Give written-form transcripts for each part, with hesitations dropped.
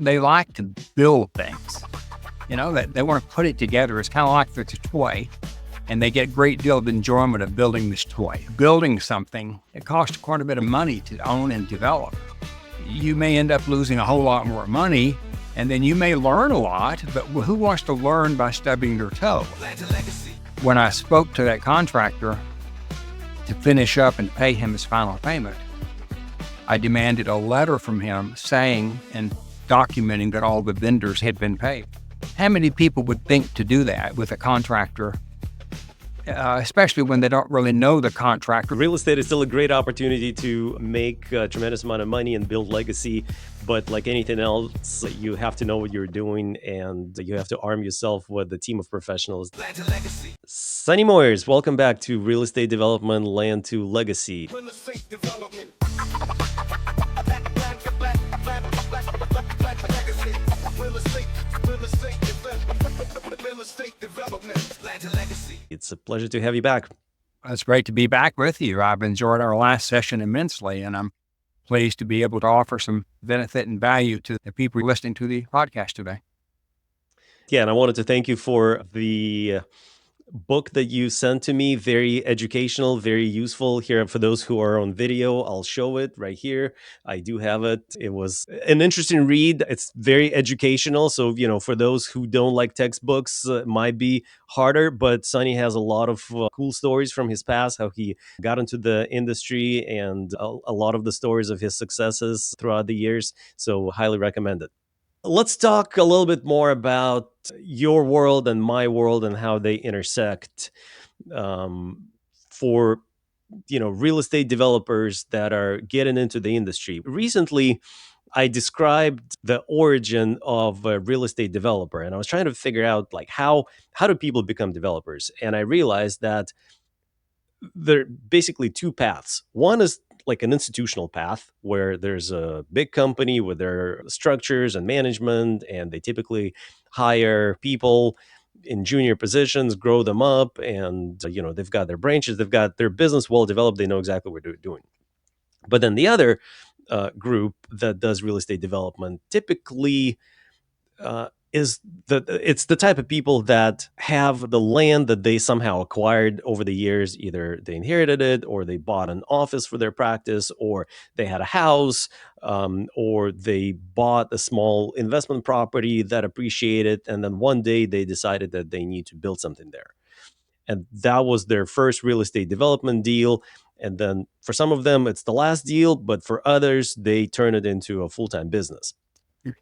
They like to build things, that they want to put it together. It's kind of like it's a toy, and they get a great deal of enjoyment of building this toy. Building something, it costs quite a bit of money to own and develop. You may end up losing a whole lot more money, and then you may learn a lot, but who wants to learn by stubbing their toe? When I spoke to that contractor to finish up and pay him his final payment, I demanded a letter from him saying and documenting that all the vendors had been paid. How many people would think to do that with a contractor, especially when they don't really know the contractor? Real estate is still a great opportunity to make a tremendous amount of money and build legacy. But like anything else, you have to know what you're doing, and you have to arm yourself with a team of professionals. Sonny Moyers, welcome back to Real Estate Development, Land to Legacy. It's a pleasure to have you back. It's great to be back with you. I've enjoyed our last session immensely, and I'm pleased to be able to offer some benefit and value to the people listening to the podcast today. Yeah, and I wanted to thank you for the book that you sent to me. Very educational, very useful. Here, for those who are on video, I'll show it right here. I do have it. It was an interesting read. It's very educational. So, for those who don't like textbooks, it might be harder, but Sonny has a lot of cool stories from his past, how he got into the industry, and a lot of the stories of his successes throughout the years. So highly recommend it. Let's talk a little bit more about your world and my world and how they intersect for real estate developers that are getting into the industry. Recently, I described the origin of a real estate developer, and I was trying to figure out how do people become developers, and I realized that there are basically two paths. One is like an institutional path where there's a big company with their structures and management, and they typically hire people in junior positions, grow them up, and they've got their branches, they've got their business well developed, they know exactly what they're doing. But then the other group that does real estate development typically it's the type of people that have the land that they somehow acquired over the years. Either they inherited it, or they bought an office for their practice, or they had a house, or they bought a small investment property that appreciated, and then one day they decided that they need to build something there. And that was their first real estate development deal. And then for some of them, it's the last deal, but for others, they turn it into a full-time business.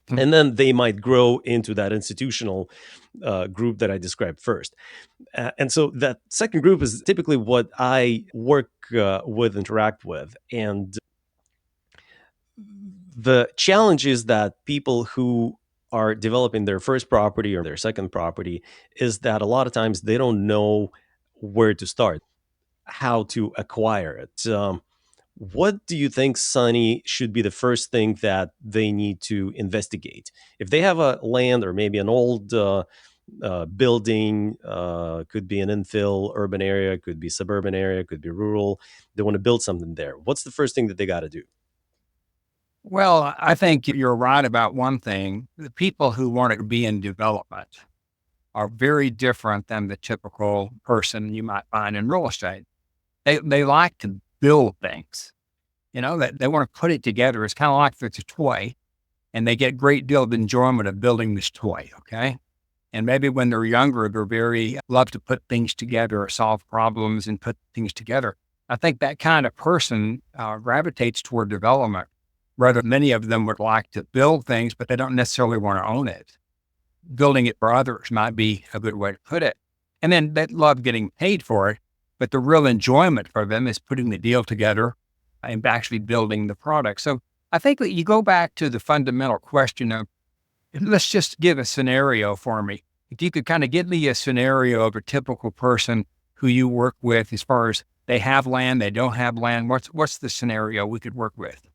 And then they might grow into that institutional group that I described first. And so that second group is typically what I work with, interact with. And the challenge is that people who are developing their first property or their second property is that a lot of times they don't know where to start, how to acquire it. What do you think, Sonny, should be the first thing that they need to investigate? If they have a land or maybe an old building, could be an infill urban area, could be suburban area, could be rural, they want to build something there. What's the first thing that they got to do? Well, I think you're right about one thing. The people who want to be in development are very different than the typical person you might find in real estate. They like to build things, that they want to put it together. It's kind of like it's a toy, and they get a great deal of enjoyment of building this toy. Okay. And maybe when they're younger, they're very love to put things together or solve problems and put things together. I think that kind of person gravitates toward development, rather many of them would like to build things, but they don't necessarily want to own it. Building it for others might be a good way to put it. And then they love getting paid for it, but the real enjoyment for them is putting the deal together and actually building the product. So I think that you go back to the fundamental question of, let's just give a scenario for me. If you could kind of give me a scenario of a typical person who you work with as far as they have land, they don't have land, what's the scenario we could work with?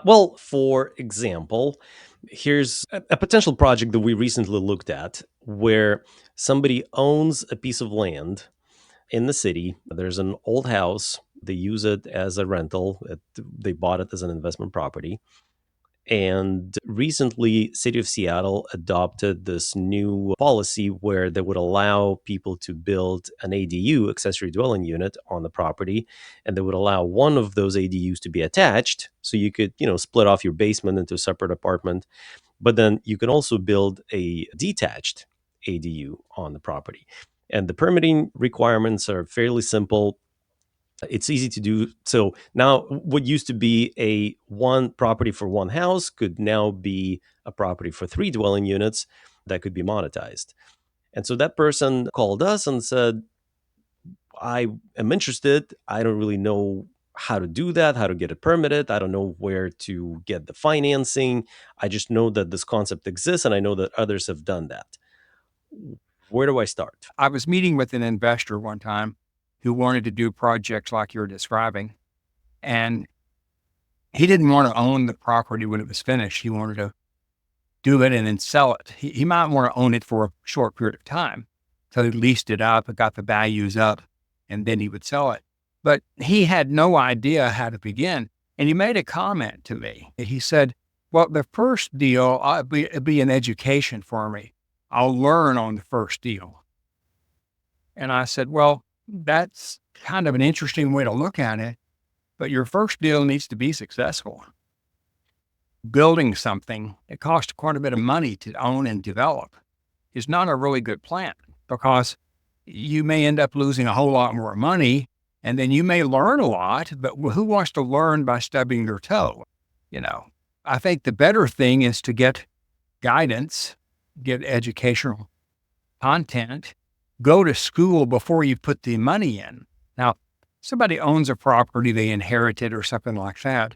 Well, for example, here's a potential project that we recently looked at where somebody owns a piece of land in the city. There's an old house. They use it as a rental. They bought it as an investment property. And recently, City of Seattle adopted this new policy where they would allow people to build an ADU, accessory dwelling unit, on the property, and they would allow one of those ADUs to be attached, so you could, split off your basement into a separate apartment. But then you can also build a detached ADU on the property. And the permitting requirements are fairly simple. It's easy to do. So now what used to be a one property for one house could now be a property for three dwelling units that could be monetized. And so that person called us and said, I am interested. I don't really know how to do that, how to get it permitted. I don't know where to get the financing. I just know that this concept exists and I know that others have done that. Where do I start? I was meeting with an investor one time who wanted to do projects like you're describing. And he didn't want to own the property when it was finished. He wanted to do it and then sell it. He might want to own it for a short period of time. So he leased it up and got the values up, and then he would sell it. But he had no idea how to begin. And he made a comment to me. He said, well, the first deal, it'd be an education for me. I'll learn on the first deal. And I said, well, that's kind of an interesting way to look at it, but your first deal needs to be successful. Building something that costs quite a bit of money to own and develop is not a really good plan, because you may end up losing a whole lot more money, and then you may learn a lot, but who wants to learn by stubbing their toe? I think the better thing is to get guidance, get educational content, go to school before you put the money in. Now, somebody owns a property they inherited or something like that.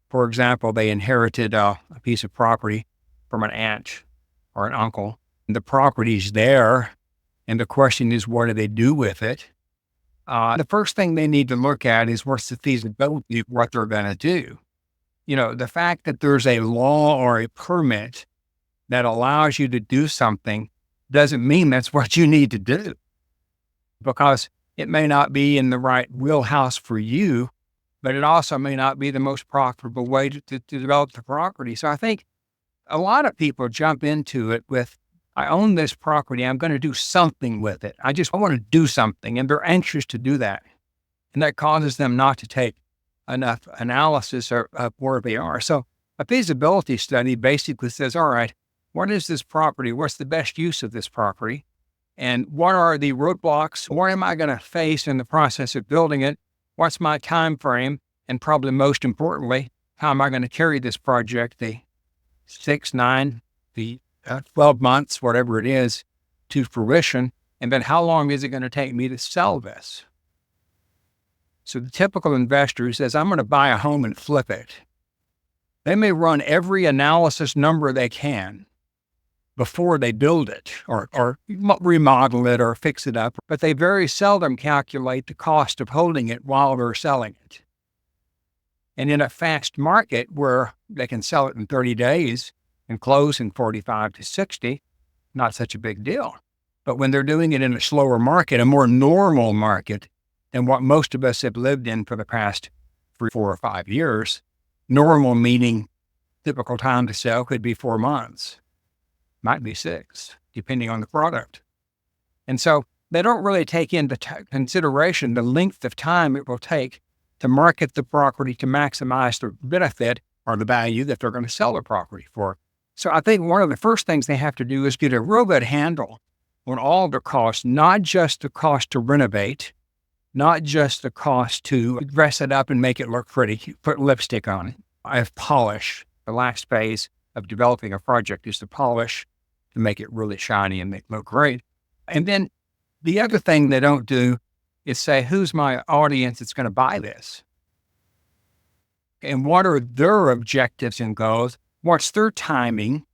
For example, they inherited a piece of property from an aunt or an uncle. The property's there, and the question is, what do they do with it? The first thing they need to look at is what's the feasibility of what they're going to do. The fact that there's a law or a permit that allows you to do something doesn't mean that's what you need to do, because it may not be in the right wheelhouse for you, but it also may not be the most profitable way to develop the property. So I think a lot of people jump into it with, I own this property, I'm going to do something with it. I want to do something, and they're anxious to do that. And that causes them not to take enough analysis of where they are. So a feasibility study basically says, all right, what is this property? What's the best use of this property? And what are the roadblocks? What am I going to face in the process of building it? What's my time frame? And probably most importantly, how am I going to carry this project, the 6, 9, the 12 months, whatever it is, to fruition? And then how long is it going to take me to sell this? So the typical investor who says, I'm going to buy a home and flip it, they may run every analysis number they can before they build it or remodel it or fix it up, but they very seldom calculate the cost of holding it while they're selling it. And in a fast market where they can sell it in 30 days and close in 45 to 60, not such a big deal. But when they're doing it in a slower market, a more normal market than what most of us have lived in for the past 3, 4, or 5 years, normal meaning typical time to sell could be 4 months. Might be 6, depending on the product. And so they don't really take into consideration the length of time it will take to market the property to maximize the benefit or the value that they're going to sell the property for. So I think one of the first things they have to do is get a real good handle on all the costs, not just the cost to renovate, not just the cost to dress it up and make it look pretty, put lipstick on it. I have polish. The last phase of developing a project is to polish, to make it really shiny and make it look great. And then the other thing they don't do is say, who's my audience that's going to buy this? And what are their objectives and goals? What's their timing?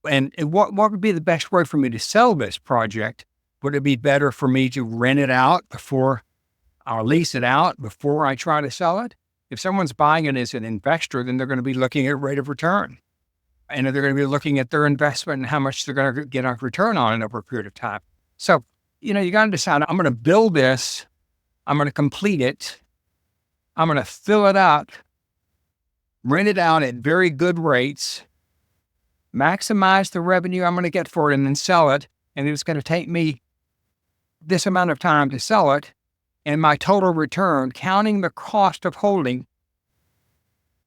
And what would be the best way for me to sell this project? Would it be better for me to rent it out before I'll lease it out before I try to sell it? If someone's buying it as an investor, then they're going to be looking at rate of return. And they're going to be looking at their investment and how much they're going to get a return on it over a period of time. So, you got to decide, I'm going to build this. I'm going to complete it. I'm going to fill it up. rent it out at very good rates, maximize the revenue I'm going to get for it, and then sell it. And it's going to take me this amount of time to sell it. And my total return, counting the cost of holding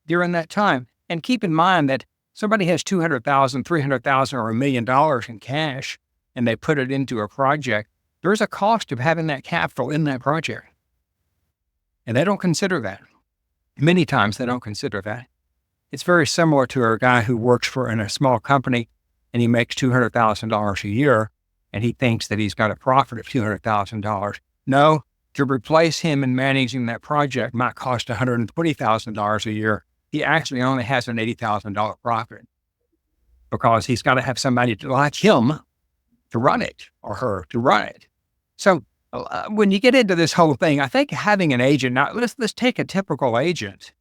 during that time. And keep in mind that somebody has $200,000, $300,000, or $1 million in cash, and they put it into a project. There's a cost of having that capital in that project. And they don't consider that. Many times they don't consider that. It's very similar to a guy who works in a small company and he makes $200,000 a year and he thinks that he's got a profit of $200,000. No, to replace him in managing that project might cost $120,000 a year. He actually only has an $80,000 profit because he's got to have somebody like him to run it or her to run it. So when you get into this whole thing, I think having an agent, now let's take a typical agent.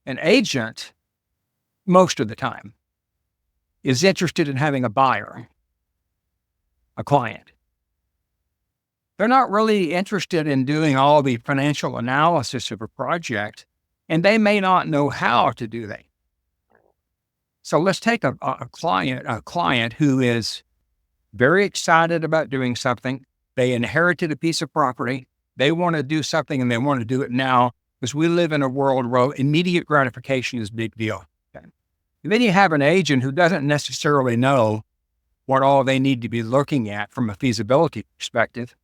An agent, most of the time, is interested in having a buyer, a client. They're not really interested in doing all the financial analysis of a project, and they may not know how to do that. So let's take a client who is very excited about doing something. They inherited a piece of property. They want to do something and they want to do it now because we live in a world where immediate gratification is a big deal. Okay? And then you have an agent who doesn't necessarily know what all they need to be looking at from a feasibility perspective,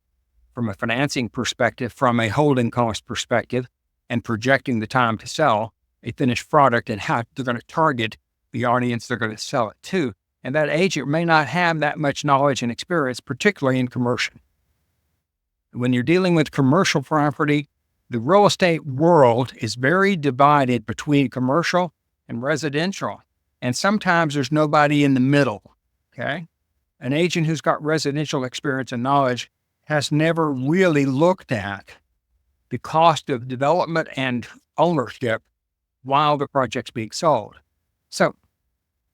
from a financing perspective, from a holding cost perspective, and projecting the time to sell a finished product and how they're going to target the audience they're going to sell it to. And that agent may not have that much knowledge and experience, particularly in commercial. When you're dealing with commercial property, the real estate world is very divided between commercial and residential. And sometimes there's nobody in the middle, okay? An agent who's got residential experience and knowledge has never really looked at the cost of development and ownership while the project's being sold. So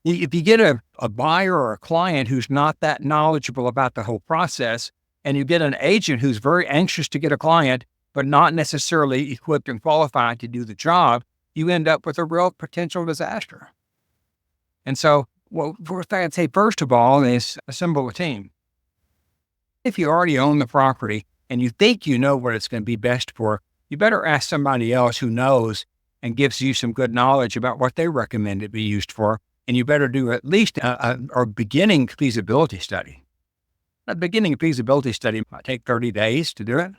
if you get a buyer or a client who's not that knowledgeable about the whole process, and you get an agent who's very anxious to get a client, but not necessarily equipped and qualified to do the job, you end up with a real potential disaster. And so, first thing I'd say, first of all, is assemble a team. If you already own the property and you think you know what it's going to be best for, you better ask somebody else who knows and gives you some good knowledge about what they recommend it be used for. And you better do at least a beginning feasibility study. A beginning feasibility study might take 30 days to do it.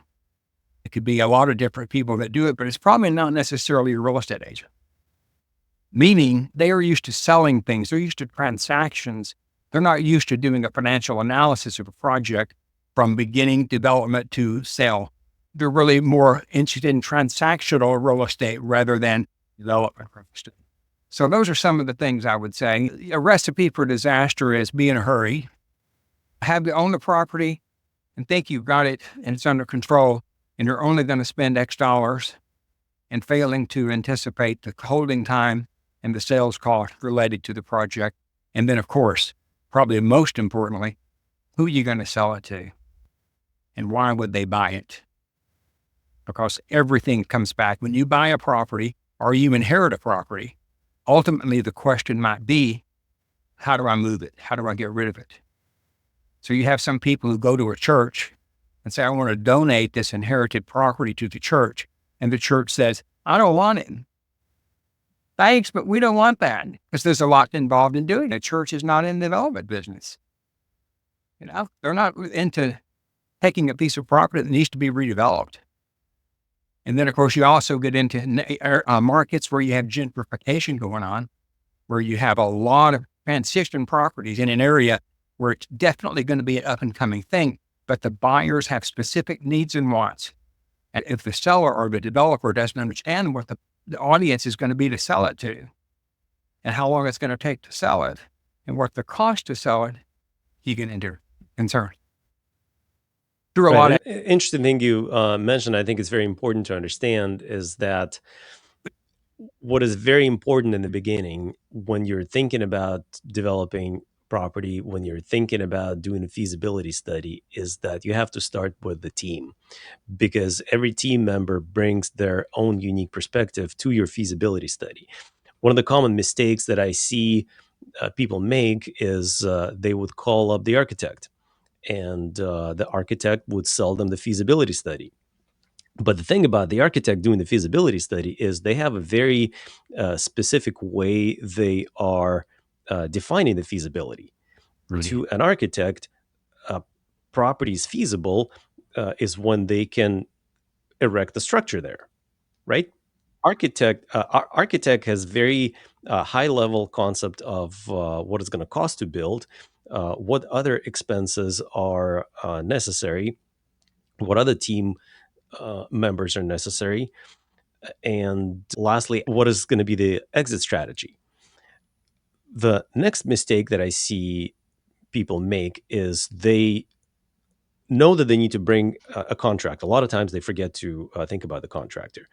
It could be a lot of different people that do it, but it's probably not necessarily a real estate agent. Meaning they are used to selling things. They're used to transactions. They're not used to doing a financial analysis of a project from beginning development to sale. They're really more interested in transactional real estate rather than development real estate. So those are some of the things I would say. A recipe for disaster is be in a hurry, have to own the property and think you've got it and it's under control and you're only going to spend X dollars, and failing to anticipate the holding time and the sales cost related to the project. And then, of course, probably most importantly, who are you going to sell it to and why would they buy it? Because everything comes back. When you buy a property or you inherit a property, ultimately the question might be, how do I move it? How do I get rid of it? So you have some people who go to a church and say, I want to donate this inherited property to the church. And the church says, I don't want it. Thanks, but we don't want that because there's a lot involved in doing it. Church is not in the development business. They're not into taking a piece of property that needs to be redeveloped. And then, of course, you also get into markets where you have gentrification going on, where you have a lot of transition properties in an area where it's definitely going to be an up-and-coming thing, but the buyers have specific needs and wants. And if the seller or the developer doesn't understand what the audience is going to be to sell it to, and how long it's going to take to sell it, and what the cost to sell it, you get into concern. Through a lot of interesting thing you mentioned, I think it's very important to understand, is that what is very important in the beginning when you're thinking about developing property, when you're thinking about doing a feasibility study, is that you have to start with the team, because every team member brings their own unique perspective to your feasibility study. One of the common mistakes that I see people make is they would call up the architect, and the architect would sell them the feasibility study. But the thing about the architect doing the feasibility study is they have a very specific way they are defining the feasibility. Really? To an architect, a property is feasible is when they can erect the structure there, right? Architect has very high level concept of what it's going to cost to build, what other expenses are necessary, what other team members are necessary, and lastly, what is going to be the exit strategy. The next mistake that I see people make is they know that they need to bring a contract. A lot of times they forget to think about the contractor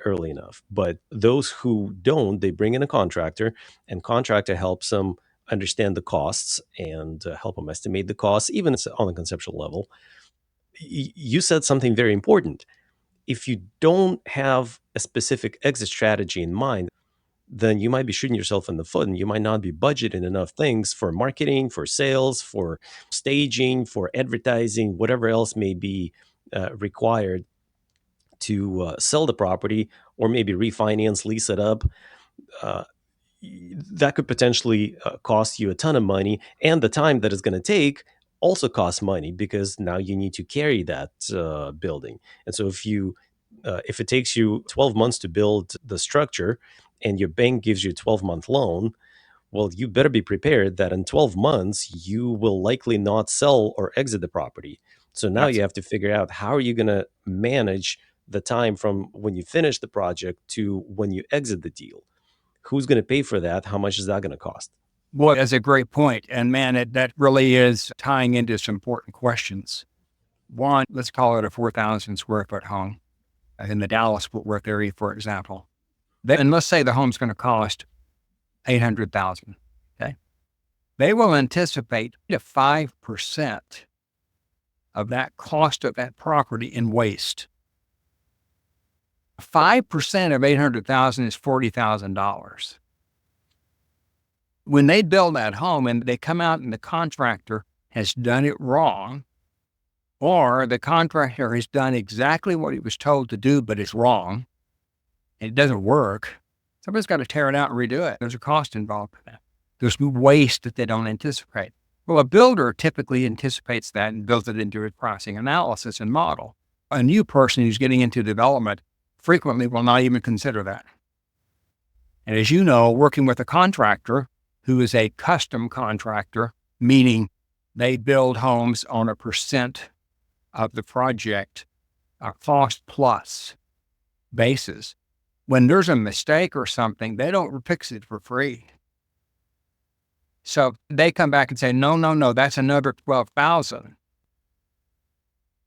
early enough. But those who don't, they bring in a contractor, and contractor helps them understand the costs and help them estimate the costs, even on a conceptual level. You said something very important. If you don't have a specific exit strategy in mind, then you might be shooting yourself in the foot, and you might not be budgeting enough things for marketing, for sales, for staging, for advertising, whatever else may be required to sell the property or maybe refinance, lease it up. Uh, that could potentially cost you a ton of money, and the time that it's going to take also costs money because now you need to carry that building. And so if it takes you 12 months to build the structure and your bank gives you a 12-month loan, well, you better be prepared that in 12 months you will likely not sell or exit the property. So now That's you have to figure out, how are you going to manage the time from when you finish the project to when you exit the deal? Who's going to pay for that? How much is that going to cost? Boy, that's a great point. And man, that really is tying into some important questions. One, let's call it a 4,000 square foot home in the Dallas Fort Worth area, for example. And let's say the home's going to cost 800,000. Okay. They will anticipate 5% of that cost of that property in waste. 5% of 800,000 is $40,000. When they build that home and they come out and the contractor has done it wrong, or the contractor has done exactly what he was told to do, but it's wrong, and it doesn't work, somebody's got to tear it out and redo it. There's a cost involved with that. There's waste that they don't anticipate. Well, a builder typically anticipates that and builds it into his pricing analysis and model. A new person who's getting into development frequently will not even consider that. And as you know, working with a contractor who is a custom contractor, meaning they build homes on a percent of the project, a cost plus basis. When there's a mistake or something, they don't fix it for free. So they come back and say, no, that's another 12,000.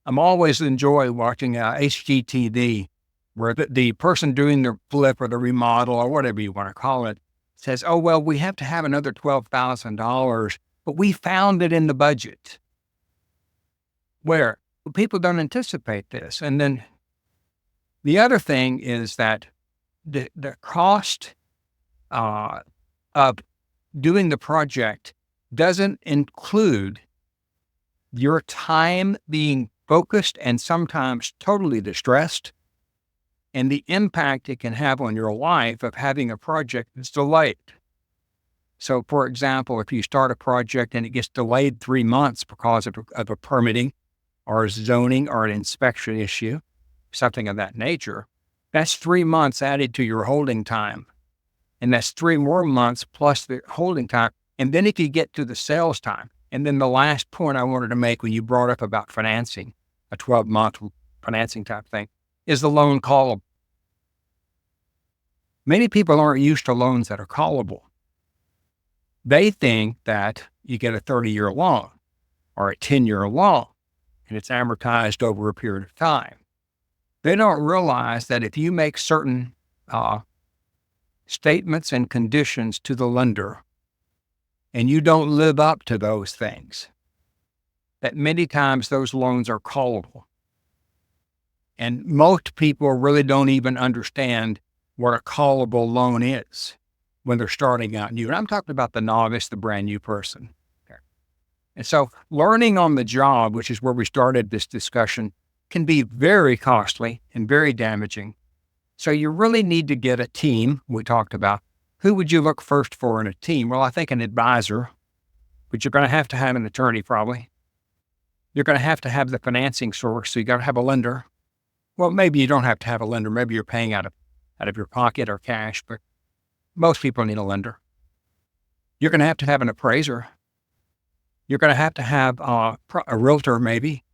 I'm always enjoy watching HGTV, where the person doing the flip or the remodel or whatever you want to call it says, oh, well, we have to have another $12,000, but we found it in the budget. Where people don't anticipate this. And then the other thing is that the cost of doing the project doesn't include your time being focused and sometimes totally distressed, and the impact it can have on your life of having a project that's delayed. So, for example, if you start a project and it gets delayed 3 months because of a permitting or a zoning or an inspection issue, something of that nature, that's 3 months added to your holding time. And that's 3 more months plus the holding time. And then if you get to the sales time, and then the last point I wanted to make when you brought up about financing, a 12-month financing type thing, is the loan callable. Many people aren't used to loans that are callable. They think that you get a 30-year loan or a 10-year loan, and it's amortized over a period of time. They don't realize that if you make certain statements and conditions to the lender, and you don't live up to those things, that many times those loans are callable. And most people really don't even understand what a callable loan is. when they're starting out new. And I'm talking about the novice, the brand new person. Okay. And so learning on the job, which is where we started this discussion, can be very costly and very damaging. So you really need to get a team. We talked about who would you look first for in a team? Well, I think an advisor, but you're going to have an attorney probably. You're going to have the financing source. So you got to have a lender. Well, maybe you don't have to have a lender. Maybe you're paying out of your pocket or cash, but most people need a lender. You're going to have an appraiser. You're going to have a realtor, maybe,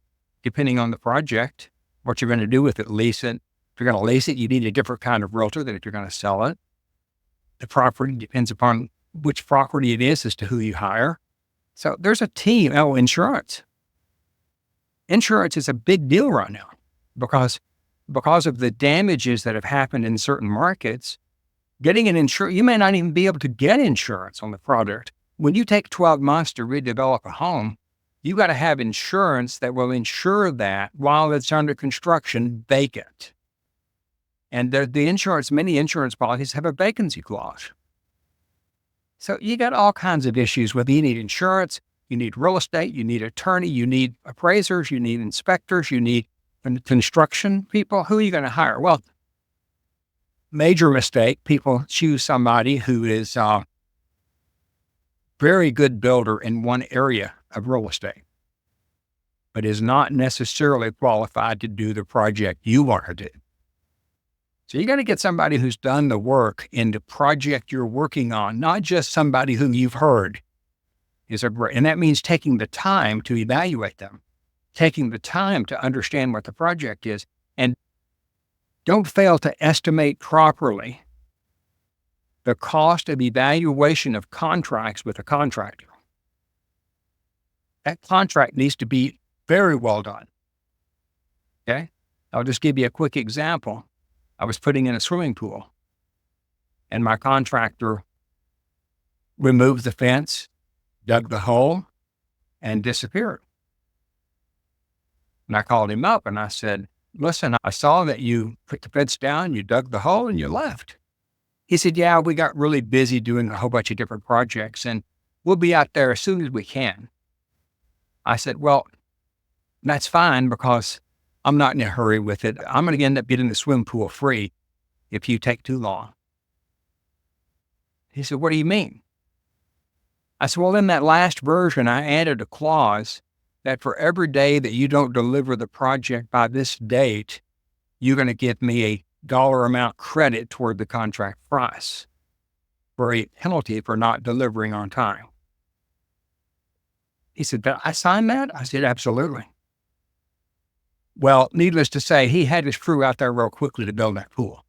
depending on the project, what you're going to do with it, lease it. If you're going to lease it, you need a different kind of realtor than if you're going to sell it. The property depends upon which property it is as to who you hire. So there's a team. Oh, insurance. Insurance is a big deal right now because of the damages that have happened in certain markets. Getting an insurance, you may not even be able to get insurance on the product. When you take 12 months to redevelop a home, you got to have insurance that will insure that while it's under construction vacant. And many insurance policies have a vacancy clause. So you got all kinds of issues, whether you need insurance, you need real estate, you need attorney, you need appraisers, you need inspectors, you need construction people. Who are you going to hire? Well, major mistake, people choose somebody who is a very good builder in one area of real estate, but is not necessarily qualified to do the project you want to do. So you got to get somebody who's done the work in the project you're working on, not just somebody whom you've heard. And that means taking the time to evaluate them, taking the time to understand what the project is, and don't fail to estimate properly the cost of evaluation of contracts with a contractor. That contract needs to be very well done. Okay? I'll just give you a quick example. I was putting in a swimming pool, and my contractor removed the fence, dug the hole, and disappeared. And I called him up and I said, listen, I saw that you put the fence down, you dug the hole, and you left. He said, yeah, we got really busy doing a whole bunch of different projects, and we'll be out there as soon as we can. I said, well, that's fine because I'm not in a hurry with it. I'm going to end up getting the swim pool free if you take too long. He said, what do you mean? I said, well, in that last version, I added a clause that for every day that you don't deliver the project by this date, you're going to give me a dollar amount credit toward the contract price for a penalty for not delivering on time. He said, I signed that? I said, absolutely. Well, needless to say, he had his crew out there real quickly to build that pool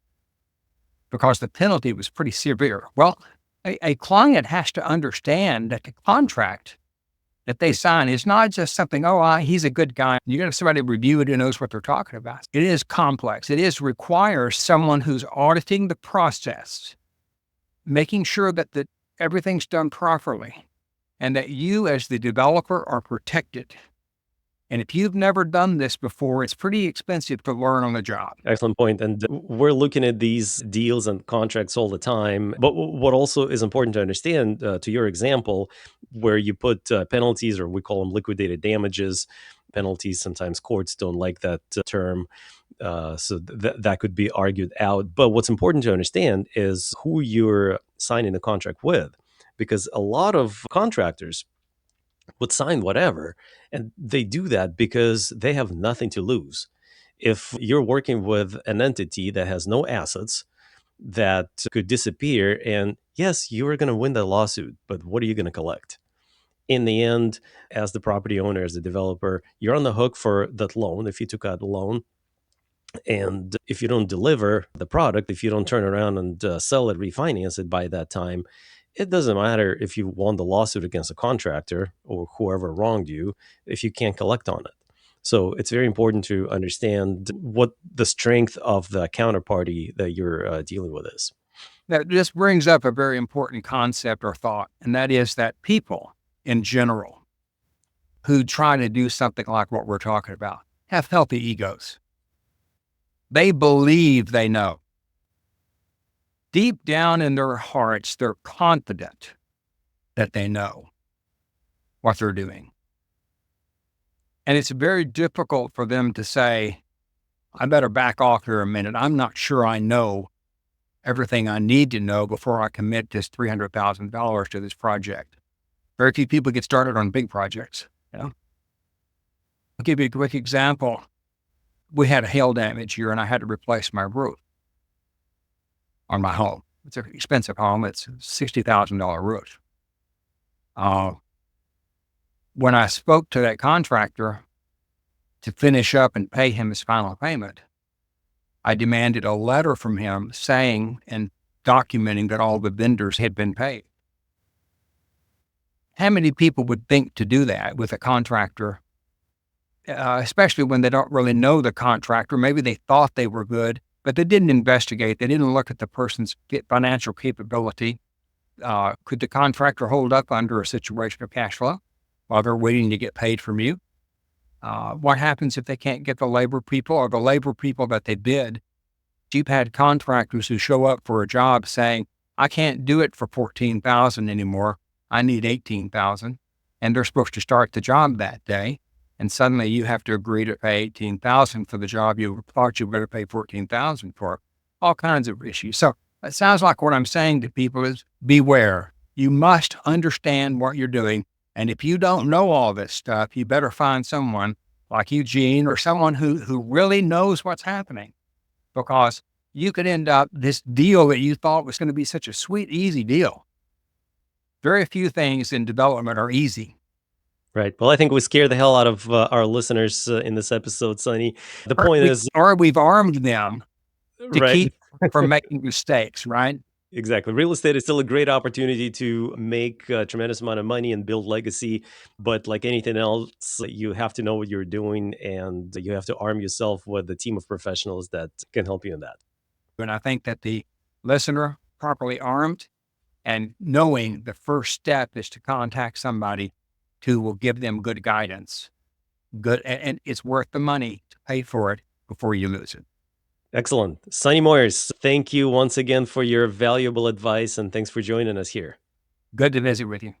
because the penalty was pretty severe. Well, a client has to understand that the contract that they sign is not just something, he's a good guy. You got somebody review it who knows what they're talking about. It is complex. It requires someone who's auditing the process, making sure that everything's done properly, and that you as the developer are protected. And if you've never done this before, it's pretty expensive to learn on the job. Excellent point. And we're looking at these deals and contracts all the time. But what also is important to understand, to your example, where you put penalties, or we call them liquidated damages, penalties. Sometimes courts don't like that term. So that could be argued out. But what's important to understand is who you're signing the contract with, because a lot of contractors would sign whatever, and they do that because they have nothing to lose. If you're working with an entity that has no assets, that could disappear, and yes, you are going to win the lawsuit, but what are you going to collect? In the end, as the property owner, as the developer, you're on the hook for that loan if you took out a loan. And if you don't deliver the product, if you don't turn around and sell it, refinance it by that time, it doesn't matter if you won the lawsuit against a contractor or whoever wronged you, if you can't collect on it. So it's very important to understand what the strength of the counterparty that you're dealing with is. That just brings up a very important concept or thought, and that is that people in general who try to do something like what we're talking about have healthy egos. They believe they know. deep down in their hearts, they're confident that they know what they're doing. And it's very difficult for them to say, I better back off here a minute. I'm not sure I know everything I need to know before I commit this $300,000 to this project. Very few people get started on big projects. I'll give you a quick example. We had a hail damage here, and I had to replace my roof on my home. It's an expensive home. It's a $60,000 roof. When I spoke to that contractor to finish up and pay him his final payment, I demanded a letter from him saying and documenting that all the vendors had been paid. How many people would think to do that with a contractor, especially when they don't really know the contractor? Maybe they thought they were good, but they didn't investigate. They didn't look at the person's financial capability. Could the contractor hold up under a situation of cash flow while they're waiting to get paid from you? What happens if they can't get the labor people or the labor people that they bid? You've had contractors who show up for a job saying, I can't do it for $14,000 anymore. I need $18,000. And they're supposed to start the job that day. And suddenly you have to agree to pay $18,000 for the job you thought you were going to pay $14,000 for. All kinds of issues. So it sounds like what I'm saying to people is beware. You must understand what you're doing. And if you don't know all this stuff, you better find someone like Eugene or someone who really knows what's happening, because you could end up this deal that you thought was going to be such a sweet, easy deal. Very few things in development are easy. Right. Well, I think we scared the hell out of our listeners in this episode, Sonny. The point is, or we've armed them to right. keep from making mistakes, right? Exactly. Real estate is still a great opportunity to make a tremendous amount of money and build legacy. But like anything else, you have to know what you're doing, and you have to arm yourself with a team of professionals that can help you in that. And I think that the listener, properly armed and knowing the first step is to contact somebody who will give them good guidance. And it's worth the money to pay for it before you lose it. Excellent. Sonny Moyers, thank you once again for your valuable advice, and thanks for joining us here. Good to visit with you.